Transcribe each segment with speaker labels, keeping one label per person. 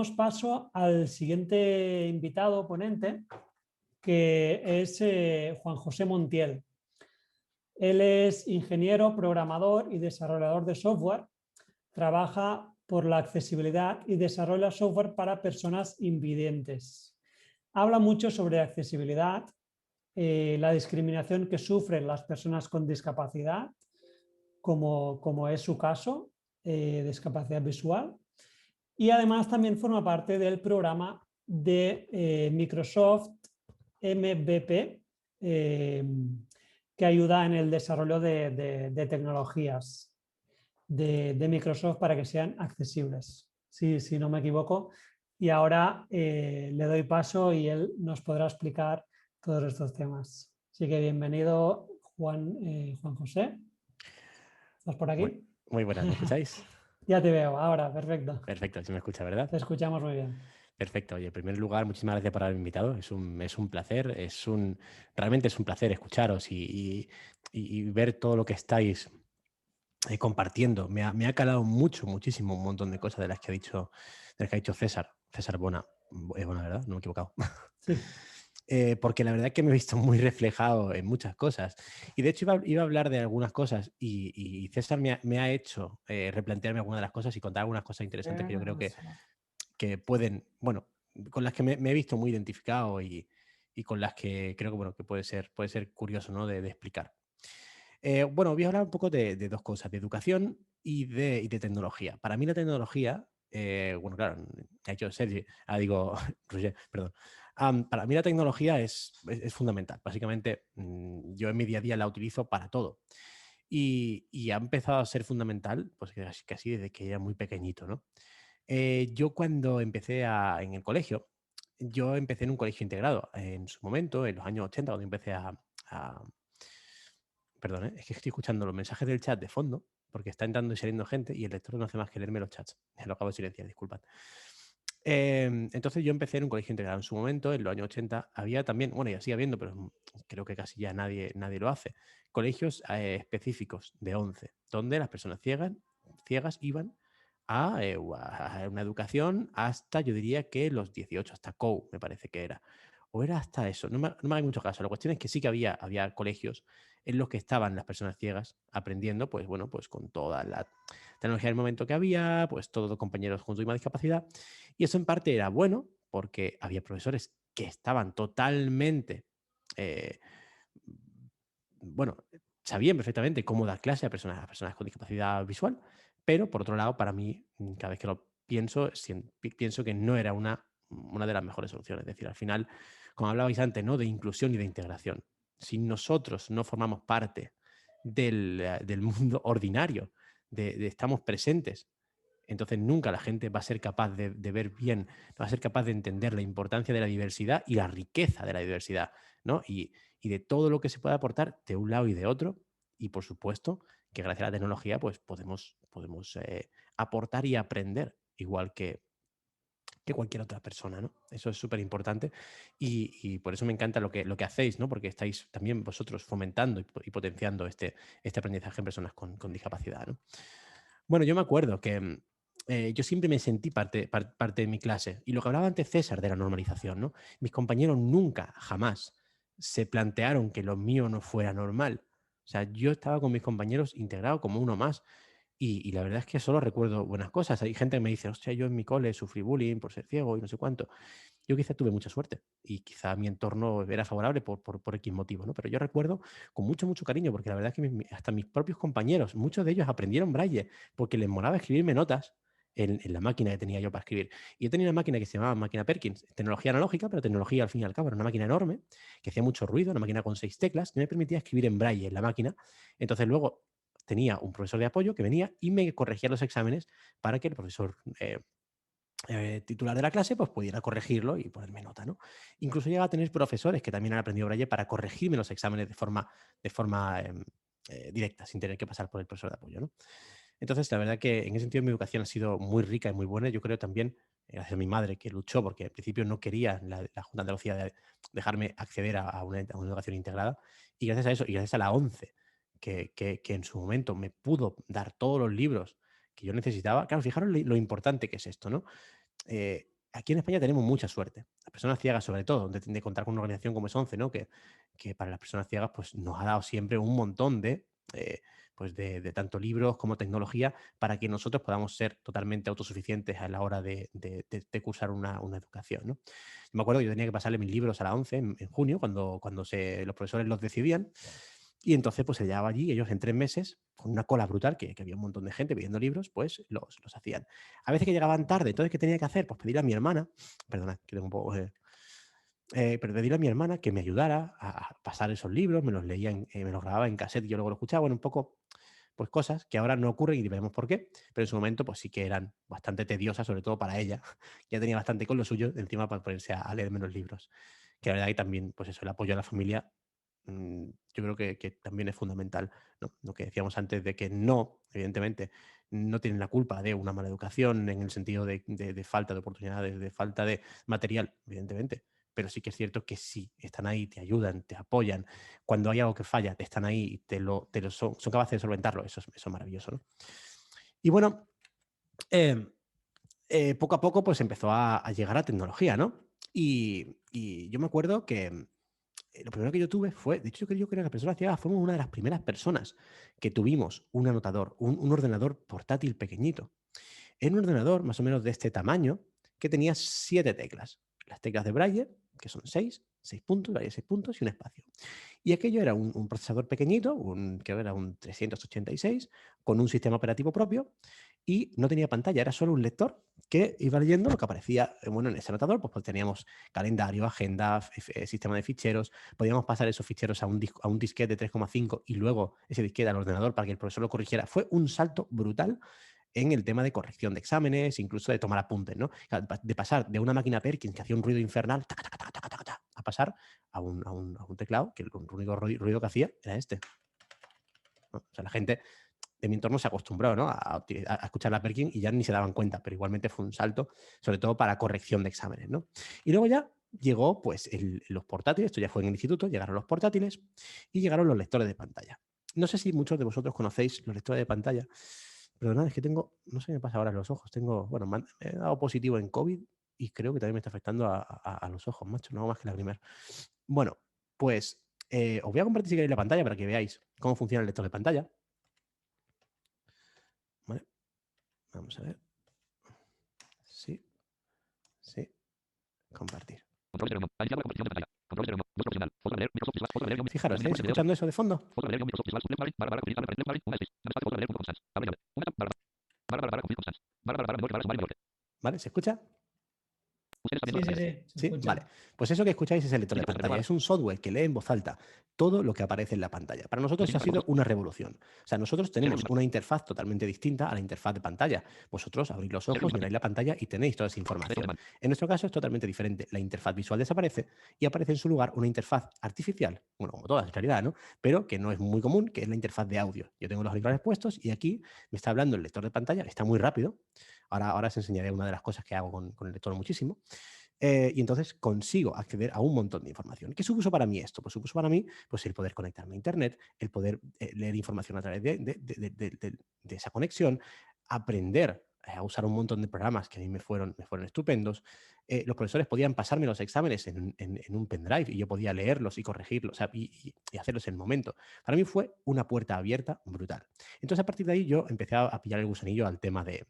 Speaker 1: damos paso al siguiente invitado ponente, que es Juan José Montiel. Él es ingeniero, programador y desarrollador de software. Trabaja por la accesibilidad y desarrolla software para personas invidentes. Habla mucho sobre accesibilidad, la discriminación que sufren las personas con discapacidad, como es su caso, discapacidad visual. Y además también forma parte del programa de Microsoft MVP, que ayuda en el desarrollo de tecnologías de Microsoft para que sean accesibles, si no me equivoco. Y ahora le doy paso y él nos podrá explicar todos estos temas. Así que bienvenido, Juan José. ¿Estás por
Speaker 2: Muy,
Speaker 1: aquí?
Speaker 2: muy buenas, ¿me escucháis?
Speaker 1: Ya te veo, ahora, perfecto.
Speaker 2: Perfecto, si me escucha, ¿verdad?
Speaker 1: Te escuchamos muy bien.
Speaker 2: Perfecto. Oye, en primer lugar, muchísimas gracias por haberme invitado. Es un placer, realmente es un placer escucharos y ver todo lo que estáis compartiendo. Me ha calado muchísimo un montón de cosas de las que ha dicho César Bona. Es Bona, ¿verdad? No me he equivocado.
Speaker 1: Sí.
Speaker 2: Porque la verdad es que me he visto muy reflejado en muchas cosas. Y de hecho iba a hablar de algunas cosas y César me ha hecho replantearme algunas de las cosas y contar algunas cosas interesantes que yo creo que pueden, bueno, con las que me he visto muy identificado y con las que creo que, bueno, que puede ser curioso, ¿no? de explicar. Bueno, voy a hablar un poco de dos cosas, de educación y de tecnología. Para mí la tecnología, bueno, claro, ha dicho Sergi, digo, Roger, perdón. Para mí la tecnología es fundamental. Básicamente, yo en mi día a día la utilizo para todo. Y ha empezado a ser fundamental, pues casi desde que era muy pequeñito, ¿no? Yo cuando en el colegio, yo empecé en un colegio integrado. En su momento, en los años 80, cuando empecé a perdón, es que estoy escuchando los mensajes del chat de fondo, porque está entrando y saliendo gente y el lector no hace más que leerme los chats. Lo acabo de silenciar, disculpad. Entonces yo empecé en un colegio integrado. En su momento, en los años 80, había también, bueno, ya sigue habiendo, pero creo que casi ya nadie lo hace, colegios específicos de 11, donde las personas ciegas iban a una educación hasta, yo diría que los 18, hasta COU, me parece que era. O era hasta eso, no me haga mucho caso. La cuestión es que sí que había colegios en los que estaban las personas ciegas aprendiendo, pues bueno, pues con toda la tecnología del momento que había, pues todos los compañeros con su misma discapacidad. Y eso en parte era bueno porque había profesores que estaban totalmente, eh, bueno, sabían perfectamente cómo dar clase a personas con discapacidad visual, pero por otro lado, para mí, cada vez que lo pienso, pienso que no era una de las mejores soluciones. Es decir, al final, como hablabais antes, ¿no? De inclusión y de integración. Si nosotros no formamos parte del mundo ordinario, estamos presentes, entonces nunca la gente va a ser capaz de ver bien, no va a ser capaz de entender la importancia de la diversidad y la riqueza de la diversidad, ¿no? Y de todo lo que se puede aportar de un lado y de otro. Y por supuesto que gracias a la tecnología pues podemos aportar y aprender igual que cualquier otra persona, ¿no? Eso es súper importante y por eso me encanta lo que hacéis, ¿no? Porque estáis también vosotros fomentando y potenciando este aprendizaje en personas con discapacidad, ¿no? Bueno, yo me acuerdo que yo siempre me sentí parte de mi clase. Y lo que hablaba antes César de la normalización, ¿no? Mis compañeros nunca, jamás, se plantearon que lo mío no fuera normal. O sea, yo estaba con mis compañeros integrado como uno más. Y la verdad es que solo recuerdo buenas cosas. Hay gente que me dice, hostia, yo en mi cole sufrí bullying por ser ciego y no sé cuánto. Yo quizá tuve mucha suerte y quizá mi entorno era favorable por X motivo, ¿no? Pero yo recuerdo con mucho cariño, porque la verdad es que hasta mis propios compañeros, muchos de ellos aprendieron braille porque les molaba escribirme notas en la máquina que tenía yo para escribir. Y yo tenía una máquina que se llamaba máquina Perkins, tecnología analógica, pero tecnología al fin y al cabo, era una máquina enorme que hacía mucho ruido, una máquina con 6 teclas que me permitía escribir en braille en la máquina. Entonces luego tenía un profesor de apoyo que venía y me corregía los exámenes para que el profesor titular de la clase, pues pudiera corregirlo y ponerme nota, ¿no? Incluso llega a tener profesores que también han aprendido braille para corregirme los exámenes de forma directa, sin tener que pasar por el profesor de apoyo, ¿no? Entonces, la verdad que en ese sentido mi educación ha sido muy rica y muy buena. Yo creo también, gracias a mi madre, que luchó porque al principio no quería la Junta de Andalucía dejarme acceder a una educación integrada. Y gracias a eso, y gracias a la ONCE, que en su momento me pudo dar todos los libros que yo necesitaba. Claro, fijaros lo importante que es esto, ¿no? aquí en España tenemos mucha suerte. Las personas ciegas, sobre todo, de contar con una organización como es ONCE, ¿no? Que para las personas ciegas pues, nos ha dado siempre un montón pues de tanto libros como tecnología para que nosotros podamos ser totalmente autosuficientes a la hora de cursar una educación, ¿no? Yo me acuerdo que yo tenía que pasarle mis libros a la ONCE en junio, cuando los profesores los decidían. Y entonces, pues se llevaba allí, ellos en 3 meses, con una cola brutal, que había un montón de gente pidiendo libros, pues los hacían. A veces que llegaban tarde, entonces, ¿qué tenía que hacer? Pues pedirle a mi hermana, perdona, que tengo un poco... pero pedirle a mi hermana que me ayudara a pasar esos libros, me los leía, me los grababa en cassette y yo luego los escuchaba, bueno, un poco, pues cosas que ahora no ocurren y veremos por qué, pero en su momento pues sí que eran bastante tediosas, sobre todo para ella, ya tenía bastante con lo suyo, encima para ponerse a leer menos libros. Que la verdad que también, pues eso, el apoyo a la familia, yo creo que también es fundamental, ¿no? Lo que decíamos antes de que no, evidentemente, no tienen la culpa de una mala educación en el sentido de falta de oportunidades, de falta de material, evidentemente, pero sí que es cierto que sí, están ahí, te ayudan, te apoyan. Cuando hay algo que falla, te están ahí y son capaces de solventarlo. Eso es maravilloso, ¿no? Y bueno, poco a poco pues empezó a llegar la tecnología, ¿no? Y yo me acuerdo que lo primero que yo tuve fue, de hecho yo creo que las personas ciegas fuimos una de las primeras personas que tuvimos un anotador, un ordenador portátil pequeñito. Era un ordenador más o menos de este tamaño que tenía 7 teclas. Las teclas de Braille, que son 6 puntos, Braille 6 puntos y un espacio. Y aquello era un procesador pequeñito, creo que era un 386, con un sistema operativo propio y no tenía pantalla, era solo un lector que iba leyendo lo que aparecía bueno, en ese anotador. Pues teníamos calendario, agenda, sistema de ficheros, podíamos pasar esos ficheros a un disquete de 3,5 y luego ese disquete al ordenador para que el profesor lo corrigiera. Fue un salto brutal en el tema de corrección de exámenes, incluso de tomar apuntes, ¿no? De pasar de una máquina Perkins que hacía un ruido infernal a pasar a un teclado que el único ruido que hacía era este, ¿no? O sea, la gente de mi entorno se acostumbró, ¿no? a escuchar la Perkins y ya ni se daban cuenta, pero igualmente fue un salto, sobre todo para corrección de exámenes, ¿no? Y luego ya llegó pues los portátiles, esto ya fue en el instituto, llegaron los portátiles y llegaron los lectores de pantalla. No sé si muchos de vosotros conocéis los lectores de pantalla, pero nada, es que no sé qué me pasa ahora en los ojos. Bueno, me he dado positivo en COVID y creo que también me está afectando a los ojos, macho, no hago más que lagrimer. Bueno, pues os voy a compartir si queréis la pantalla para que veáis cómo funciona el lector de pantalla. ¿Vale? Vamos a ver. Sí, compartir. Fijaros, ¿estáis escuchando eso de fondo? ¿Vale? ¿Se escucha?
Speaker 1: Sí, sí, sí, se
Speaker 2: ¿Sí?
Speaker 1: escucha.
Speaker 2: Vale. Pues eso que escucháis es el lector de pantalla. Es un software que lee en voz alta todo lo que aparece en la pantalla. Para nosotros eso ha sido una revolución. O sea, nosotros tenemos una interfaz totalmente distinta a la interfaz de pantalla. Vosotros abrís los ojos, miráis la pantalla y tenéis toda esa información. En nuestro caso es totalmente diferente. La interfaz visual desaparece y aparece en su lugar una interfaz artificial, bueno, como todas en realidad, ¿no? Pero que no es muy común, que es la interfaz de audio. Yo tengo los auriculares puestos y aquí me está hablando el lector de pantalla, está muy rápido. Ahora os enseñaré una de las cosas que hago con el lector muchísimo. Y entonces consigo acceder a un montón de información. ¿Qué supuso para mí esto? Pues supuso para mí pues, el poder conectarme a Internet, el poder leer información a través de esa conexión, aprender a usar un montón de programas que a mí me fueron estupendos. Los profesores podían pasarme los exámenes en un pendrive y yo podía leerlos y corregirlos, o sea, y hacerlos en el momento. Para mí fue una puerta abierta brutal. Entonces, a partir de ahí, yo empecé a pillar el gusanillo al tema del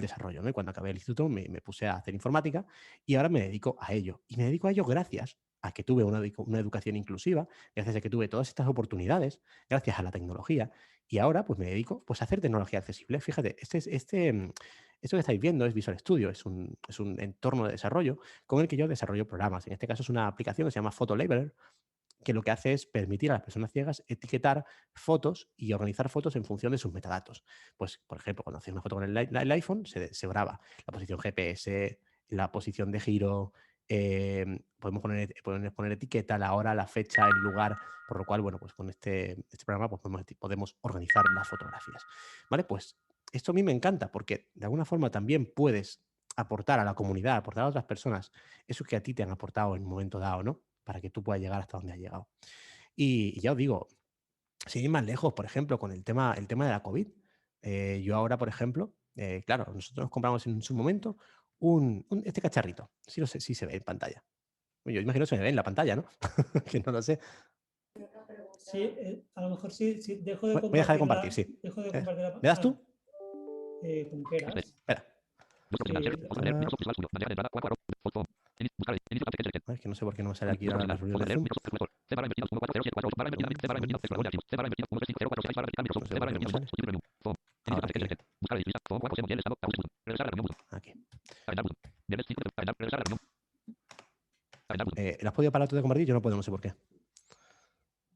Speaker 2: desarrollo, ¿no? Y cuando acabé el instituto me puse a hacer informática y ahora me dedico a ello. Y me dedico a ello gracias a que tuve una educación inclusiva, gracias a que tuve todas estas oportunidades, gracias a la tecnología. Y ahora pues me dedico pues, a hacer tecnología accesible. Fíjate, esto que estáis viendo es Visual Studio, es un entorno de desarrollo con el que yo desarrollo programas. En este caso es una aplicación que se llama Photo Labeler, que lo que hace es permitir a las personas ciegas etiquetar fotos y organizar fotos en función de sus metadatos. Pues, por ejemplo, cuando haces una foto con el iPhone, se graba la posición GPS, la posición de giro, podemos poner etiqueta, la hora, la fecha, el lugar, por lo cual, bueno, pues con este programa pues podemos organizar las fotografías. ¿Vale? Pues esto a mí me encanta porque de alguna forma también puedes aportar a la comunidad, aportar a otras personas eso que a ti te han aportado en un momento dado, ¿no? Para que tú puedas llegar hasta donde has llegado. Y ya os digo, sin ir más lejos, por ejemplo, con el tema de la COVID, yo ahora, por ejemplo, claro, nosotros nos compramos en su momento este cacharrito. Sí, lo sé, sí se ve en pantalla. Yo imagino que se me ve en la pantalla, ¿no? Que no lo sé.
Speaker 1: Sí, a lo mejor sí, dejo de
Speaker 2: Voy a dejar de
Speaker 1: compartir
Speaker 2: compartir, sí.
Speaker 1: dejo de compartir la
Speaker 2: ¿Me das tú?
Speaker 1: como quieras.
Speaker 2: Espera.
Speaker 1: Sí,
Speaker 2: Es que no sé por qué no me sale aquí ahora la reunión de Zoom. No sé por qué no me sale. Ahora aquí. ¿Lo has podido parar tú de compartir? Yo no puedo, no sé por qué.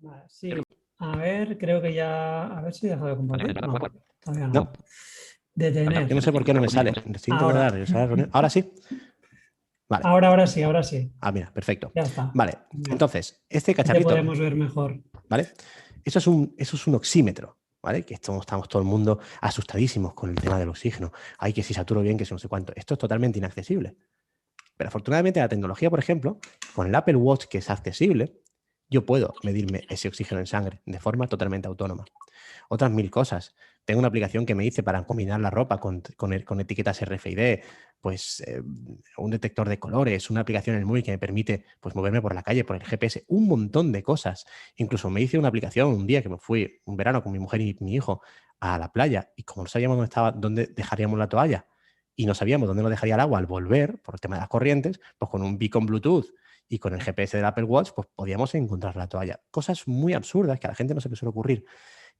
Speaker 1: vale, sí. A ver, creo que ya... A ver si dejo de compartir. No, todavía no.
Speaker 2: No.
Speaker 1: Detener.
Speaker 2: Yo no sé por qué no me sale. Estoy intentando
Speaker 1: Ahora.
Speaker 2: regresar a la reunión. Ahora sí. Vale.
Speaker 1: Ahora sí, ahora sí.
Speaker 2: Ah, mira, perfecto.
Speaker 1: Ya está.
Speaker 2: Vale. Entonces, este
Speaker 1: Ya te
Speaker 2: cacharrito,
Speaker 1: podemos ver mejor.
Speaker 2: ¿vale? Eso es un oxímetro, ¿vale? Que estamos todo el mundo asustadísimos con el tema del oxígeno. Ay, que si saturo bien, que si no sé cuánto. Esto es totalmente inaccesible. Pero afortunadamente la tecnología, por ejemplo, con el Apple Watch, que es accesible, yo puedo medirme ese oxígeno en sangre de forma totalmente autónoma. Otras 1000 cosas. Tengo una aplicación que me dice para combinar la ropa con etiquetas RFID, pues un detector de colores, una aplicación en el móvil que me permite pues, moverme por la calle, por el GPS, un montón de cosas. Incluso me hice una aplicación un día que me fui un verano con mi mujer y mi hijo a la playa y como no sabíamos dónde dejaríamos la toalla y no sabíamos dónde nos dejaría el agua al volver, por el tema de las corrientes, pues con un beacon Bluetooth y con el GPS del Apple Watch, pues podíamos encontrar la toalla. Cosas muy absurdas que a la gente no se le suele ocurrir,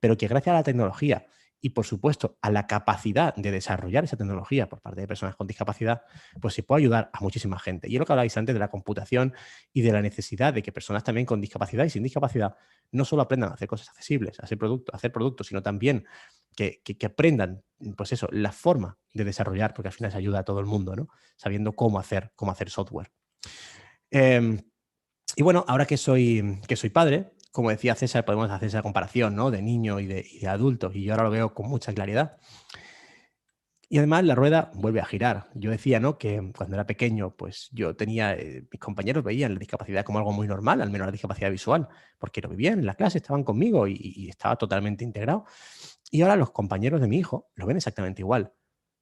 Speaker 2: pero que gracias a la tecnología y, por supuesto, a la capacidad de desarrollar esa tecnología por parte de personas con discapacidad, pues se puede ayudar a muchísima gente. Y es lo que hablabais antes de la computación y de la necesidad de que personas también con discapacidad y sin discapacidad no solo aprendan a hacer cosas accesibles, a hacer productos, sino también que aprendan, pues eso, la forma de desarrollar, porque al final se ayuda a todo el mundo, ¿no? Sabiendo cómo hacer software. Y bueno, ahora que soy padre, como decía César, podemos hacer esa comparación, ¿no? De niño y de adulto, y yo ahora lo veo con mucha claridad. Y además la rueda vuelve a girar. Yo decía, ¿no? Que cuando era pequeño, pues yo tenía, mis compañeros veían la discapacidad como algo muy normal, al menos la discapacidad visual, porque lo vivían en la clase, estaban conmigo y estaba totalmente integrado. Y ahora los compañeros de mi hijo lo ven exactamente igual.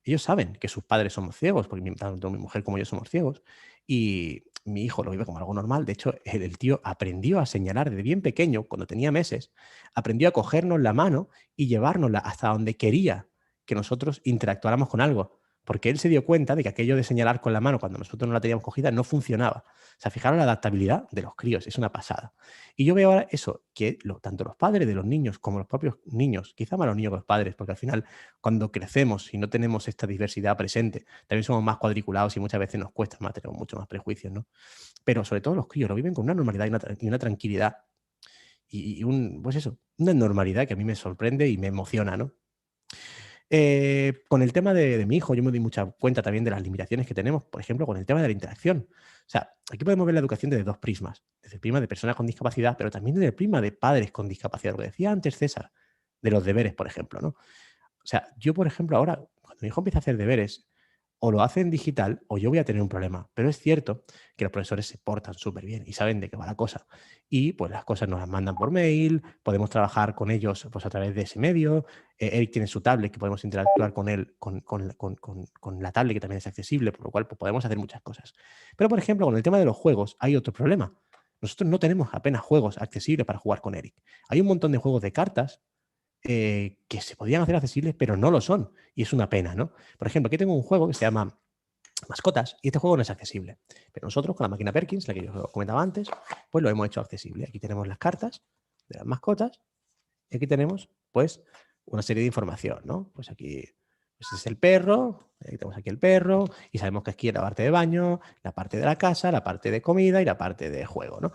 Speaker 2: Ellos saben que sus padres somos ciegos, porque tanto mi mujer como yo somos ciegos, y mi hijo lo vive como algo normal. De hecho, el tío aprendió a señalar desde bien pequeño, cuando tenía meses, aprendió a cogernos la mano y llevárnosla hasta donde quería que nosotros interactuáramos con algo, porque él se dio cuenta de que aquello de señalar con la mano cuando nosotros no la teníamos cogida no funcionaba. O sea, fijaros la adaptabilidad de los críos, es una pasada. Y yo veo ahora eso, que tanto los padres de los niños como los propios niños, quizá más los niños que los padres, porque al final cuando crecemos y no tenemos esta diversidad presente, también somos más cuadriculados y muchas veces nos cuesta más, tenemos mucho más prejuicios, ¿no? Pero sobre todo los críos lo viven con una normalidad y una tranquilidad pues eso, una normalidad que a mí me sorprende y me emociona, ¿no? Con el tema de mi hijo, yo me doy mucha cuenta también de las limitaciones que tenemos, por ejemplo, con el tema de la interacción. O sea, aquí podemos ver la educación desde dos prismas, desde el prisma de personas con discapacidad, pero también desde el prisma de padres con discapacidad, lo que decía antes César, de los deberes, por ejemplo, ¿no? O sea, yo, por ejemplo, ahora, cuando mi hijo empieza a hacer deberes, o lo hace en digital o yo voy a tener un problema. Pero es cierto que los profesores se portan súper bien y saben de qué va la cosa. Y pues las cosas nos las mandan por mail, podemos trabajar con ellos pues, a través de ese medio. Eric tiene su tablet que podemos interactuar con él, con la tablet que también es accesible, por lo cual pues, podemos hacer muchas cosas. Pero, por ejemplo, con el tema de los juegos hay otro problema. Nosotros no tenemos apenas juegos accesibles para jugar con Eric. Hay un montón de juegos de cartas que se podían hacer accesibles, pero no lo son. Y es una pena, ¿no? Por ejemplo, aquí tengo un juego que se llama Mascotas y este juego no es accesible. Pero nosotros con la máquina Perkins, la que yo comentaba antes, pues lo hemos hecho accesible. Aquí tenemos las cartas de las mascotas y aquí tenemos, pues, una serie de información, ¿no? Pues aquí pues es el perro, tenemos aquí el perro y sabemos que aquí es la parte de baño, la parte de la casa, la parte de comida y la parte de juego, ¿no?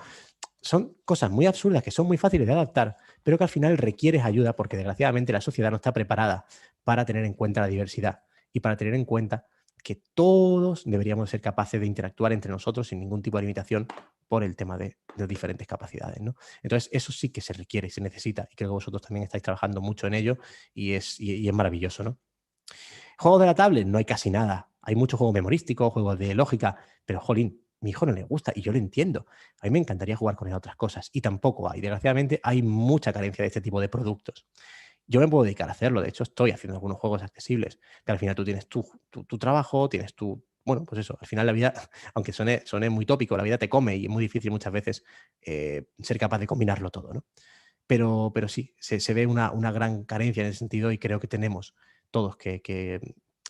Speaker 2: Son cosas muy absurdas que son muy fáciles de adaptar, pero que al final requieres ayuda porque desgraciadamente la sociedad no está preparada para tener en cuenta la diversidad y para tener en cuenta que todos deberíamos ser capaces de interactuar entre nosotros sin ningún tipo de limitación por el tema de diferentes capacidades, ¿no? Entonces, eso sí que se requiere y se necesita y creo que vosotros también estáis trabajando mucho en ello y es maravilloso, ¿no? Juegos de la tablet, no hay casi nada. Hay muchos juegos memorísticos, juegos de lógica, pero jolín, mi hijo no le gusta y yo lo entiendo. A mí me encantaría jugar con él a otras cosas y tampoco hay. Desgraciadamente hay mucha carencia de este tipo de productos. Yo me puedo dedicar a hacerlo, de hecho estoy haciendo algunos juegos accesibles, que al final tú tienes tu trabajo, tienes tu bueno, pues eso, al final la vida, aunque suene muy tópico, la vida te come y es muy difícil muchas veces ser capaz de combinarlo todo, ¿no? Pero sí, se ve una gran carencia en ese sentido y creo que tenemos todos que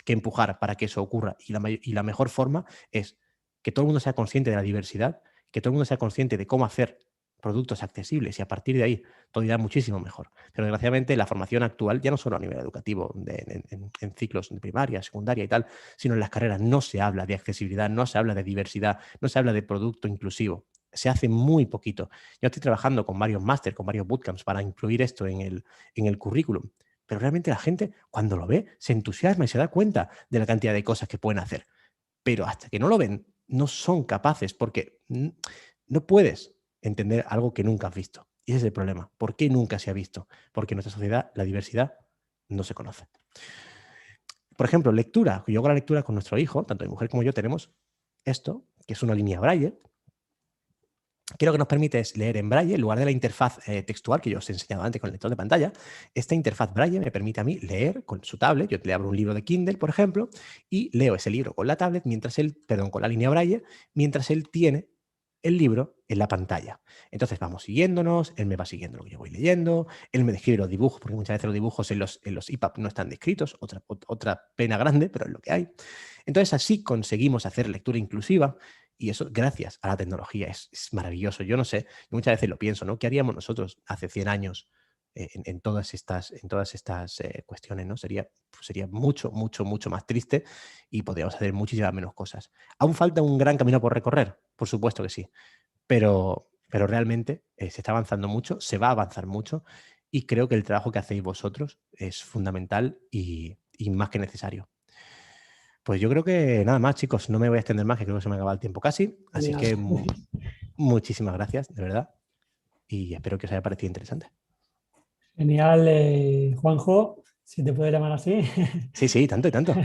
Speaker 2: empujar para que eso ocurra. Y la mejor forma es que todo el mundo sea consciente de la diversidad, que todo el mundo sea consciente de cómo hacer productos accesibles y a partir de ahí todo irá muchísimo mejor. Pero desgraciadamente la formación actual, ya no solo a nivel educativo, en ciclos de primaria, secundaria y tal, sino en las carreras no se habla de accesibilidad, no se habla de diversidad, no se habla de producto inclusivo. Se hace muy poquito. Yo estoy trabajando con varios máster, con varios bootcamps para incluir esto en el currículum. Pero realmente la gente, cuando lo ve, se entusiasma y se da cuenta de la cantidad de cosas que pueden hacer. Pero hasta que no lo ven, no son capaces, porque no puedes entender algo que nunca has visto. Y ese es el problema. ¿Por qué nunca se ha visto? Porque en nuestra sociedad la diversidad no se conoce. Por ejemplo, lectura. Yo hago la lectura con nuestro hijo, tanto mi mujer como yo tenemos esto, que es una línea Braille, que lo que nos permite es leer en Braille, en lugar de la interfaz textual que yo os he enseñado antes con el lector de pantalla. Esta interfaz Braille me permite a mí leer con su tablet. Yo le abro un libro de Kindle, por ejemplo, y leo ese libro con la tablet, con la línea Braille, mientras él tiene el libro en la pantalla. Entonces vamos siguiéndonos, él me va siguiendo lo que yo voy leyendo, él me describe los dibujos, porque muchas veces los dibujos en los EPUB no están descritos, otra pena grande, pero es lo que hay. Entonces así conseguimos hacer lectura inclusiva. Y eso, gracias a la tecnología, es maravilloso. Yo no sé, muchas veces lo pienso, ¿no? ¿Qué haríamos nosotros hace 100 años en todas estas cuestiones, ¿no? Sería mucho, mucho, mucho más triste y podríamos hacer muchísimas menos cosas. ¿Aún falta un gran camino por recorrer? Por supuesto que sí. Pero realmente se está avanzando mucho, se va a avanzar mucho y creo que el trabajo que hacéis vosotros es fundamental y más que necesario. Pues yo creo que nada más, chicos, no me voy a extender más, que creo que se me acaba el tiempo casi. Así que muchísimas gracias, de verdad. Y espero que os haya parecido interesante.
Speaker 1: Genial, Juanjo, si te puedo llamar así.
Speaker 2: Sí, tanto y tanto.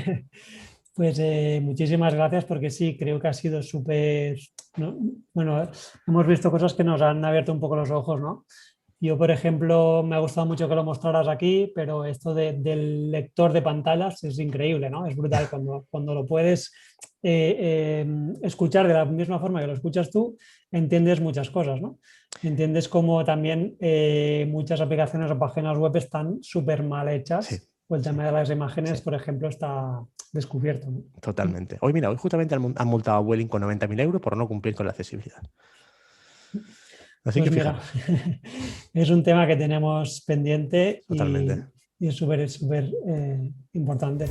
Speaker 1: Pues muchísimas gracias porque sí, creo que ha sido súper... ¿no? Bueno, hemos visto cosas que nos han abierto un poco los ojos, ¿no? Yo, por ejemplo, me ha gustado mucho que lo mostraras aquí, pero esto del lector de pantallas es increíble, ¿no? Es brutal cuando lo puedes escuchar de la misma forma que lo escuchas tú, entiendes muchas cosas, ¿no? Entiendes cómo también muchas aplicaciones o páginas web están súper mal hechas.
Speaker 2: Sí,
Speaker 1: o el tema de las imágenes,
Speaker 2: sí.
Speaker 1: por ejemplo, está descubierto, ¿no?
Speaker 2: Totalmente. Hoy justamente han multado a Vueling con 90.000 euros por no cumplir con la accesibilidad. Así
Speaker 1: Pues
Speaker 2: que
Speaker 1: mira,
Speaker 2: fijaros.
Speaker 1: es un tema que tenemos pendiente
Speaker 2: Totalmente.
Speaker 1: y es súper importante.